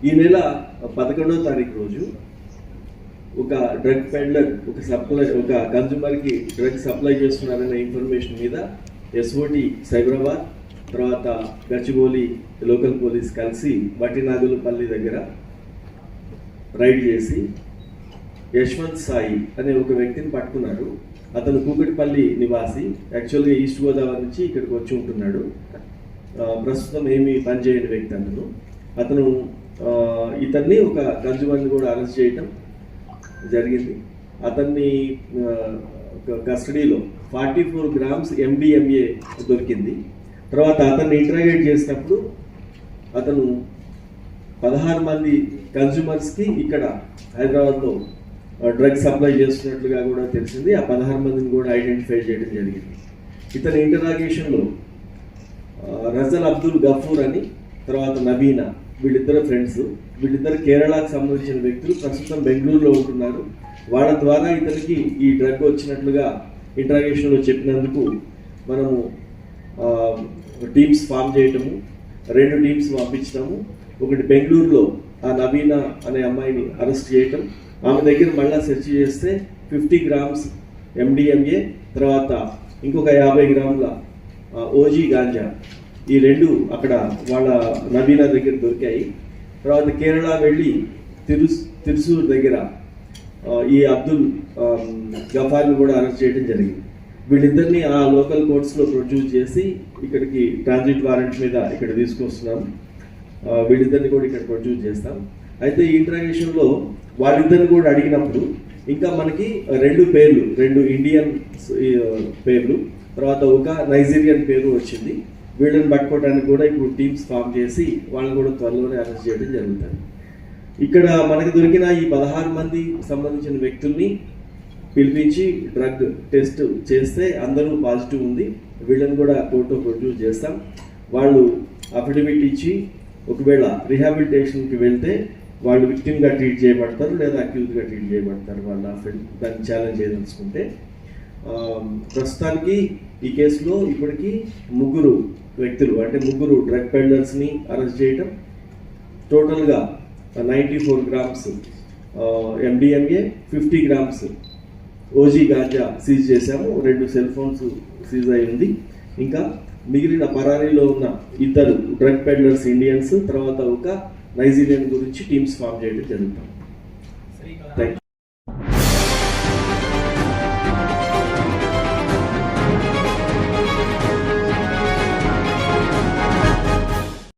ఈ నెల 11వ తారీఖు రోజు ఒక డ్రగ్ పెడ్లర్ ఒక కన్జ్యూమర్కి డ్రగ్ సప్లై చేస్తున్నారనే ఇన్ఫర్మేషన్ మీద ఎస్ఓటి సైబరాబాద్ తర్వాత గచ్చిబౌలి లోకల్ పోలీస్ కలిసి వట్టినాగులపల్లి దగ్గర రైడ్ చేసి యశ్వంత్ సాయి అనే ఒక వ్యక్తిని పట్టుకున్నారు. అతను కూకటిపల్లి నివాసి, యాక్చువల్గా ఈస్ట్ గోదావరి నుంచి ఇక్కడికి వచ్చి ఉంటున్నాడు. ప్రస్తుతం ఏమీ పనిచేయని వ్యక్తి అతను ఇతన్ని ఒక కన్జ్యూమర్ని కూడా అరెస్ట్ చేయటం జరిగింది. అతన్ని కస్టడీలో 44 grams MDMA దొరికింది. తర్వాత అతన్ని ఇంటరాగేట్ చేసినప్పుడు అతను 16 మంది కన్జ్యూమర్స్కి ఇక్కడ హైదరాబాద్లో డ్రగ్ సప్లై చేస్తున్నట్లుగా కూడా తెలిసింది. ఆ 16 మందిని కూడా ఐడెంటిఫై చేయడం జరిగింది. ఇతని ఇంటరాగేషన్లో రజల్ అబ్దుల్ గఫూర్ అని తర్వాత నవీనా వీళ్ళిద్దరు ఫ్రెండ్స్. వీళ్ళిద్దరు కేరళకు సంబంధించిన వ్యక్తులు, ప్రస్తుతం బెంగళూరులో ఉంటున్నారు. వాళ్ళ ద్వారా ఇతనికి ఈ డ్రగ్ వచ్చినట్లుగా ఇంటరాగేషన్లో చెప్పినందుకు మనము టీమ్స్ ఫామ్ చేయటము, 2 టీమ్స్ పంపించడము. ఒకటి బెంగళూరులో ఆ నవీనా అనే అమ్మాయిని అరెస్ట్ చేయటం, ఆమె దగ్గర మళ్ళీ సెర్చ్ చేస్తే 50 grams MDMA తర్వాత ఇంకొక 50 grams ఓజీ గాంజా, ఈ 2 అక్కడ వాళ్ళ నవీనా దగ్గర దొరికాయి. తర్వాత కేరళ వెళ్ళి తిరుసూర్ దగ్గర ఈ అబ్దుల్ గఫార్ని కూడా అరెస్ట్ చేయడం జరిగింది. వీళ్ళిద్దరిని ఆ లోకల్ కోర్ట్స్లో ప్రొడ్యూస్ చేసి ఇక్కడికి ట్రాన్సిట్ వారెంట్ మీద ఇక్కడ తీసుకొస్తున్నాం. వీళ్ళిద్దరిని కూడా ఇక్కడ ప్రొడ్యూస్ చేస్తాం. అయితే ఈ ఇంటరాగేషన్లో వాళ్ళిద్దరిని కూడా అడిగినప్పుడు ఇంకా మనకి 2 పేర్లు, 2 ఇండియన్ పేర్లు తర్వాత ఒక నైజీరియన్ పేరు వచ్చింది. వీళ్ళని పట్టుకోవడానికి కూడా ఇప్పుడు టీమ్స్ ఫామ్ చేసి వాళ్ళని కూడా త్వరలోనే అరెస్ట్ చేయడం జరుగుతుంది. ఇక్కడ మనకి దొరికిన ఈ 16 మంది సంబంధించిన వ్యక్తుల్ని పిలిపించి డ్రగ్ టెస్ట్ చేస్తే అందరూ పాజిటివ్ ఉంది. వీళ్ళని కూడా కోర్టులో ప్రొడ్యూస్ చేస్తాం. వాళ్ళు అఫిడవిట్ ఇచ్చి ఒకవేళ రిహాబిలిటేషన్కి వెళ్తే వాళ్ళు విక్టిమ్గా ట్రీట్ చేయబడతారు లేదా అక్యూజ్గా ట్రీట్ చేయబడతారు. వాళ్ళ దాన్ని ఛాలెంజ్ చేయదలుచుకుంటే ప్రస్తుతానికి ఈ కేసులో ఇప్పటికీ 3 వ్యక్తులు అంటే 3 డ్రగ్ పెడ్లర్స్ని అరెస్ట్ చేయటం, టోటల్గా 94 grams MDMA, 50 grams OG ganja seize చేశాము. 2 సెల్ ఫోన్స్ సీజ్ అయి ఉంది. ఇంకా మిగిలిన పరారీలో ఉన్న 2 డ్రగ్ పెడ్లర్స్ ఇండియన్స్ తర్వాత ఒక నైజీరియన్ గురించి టీమ్స్ ఫామ్ చేయడం జరుగుతుంది. Thank you.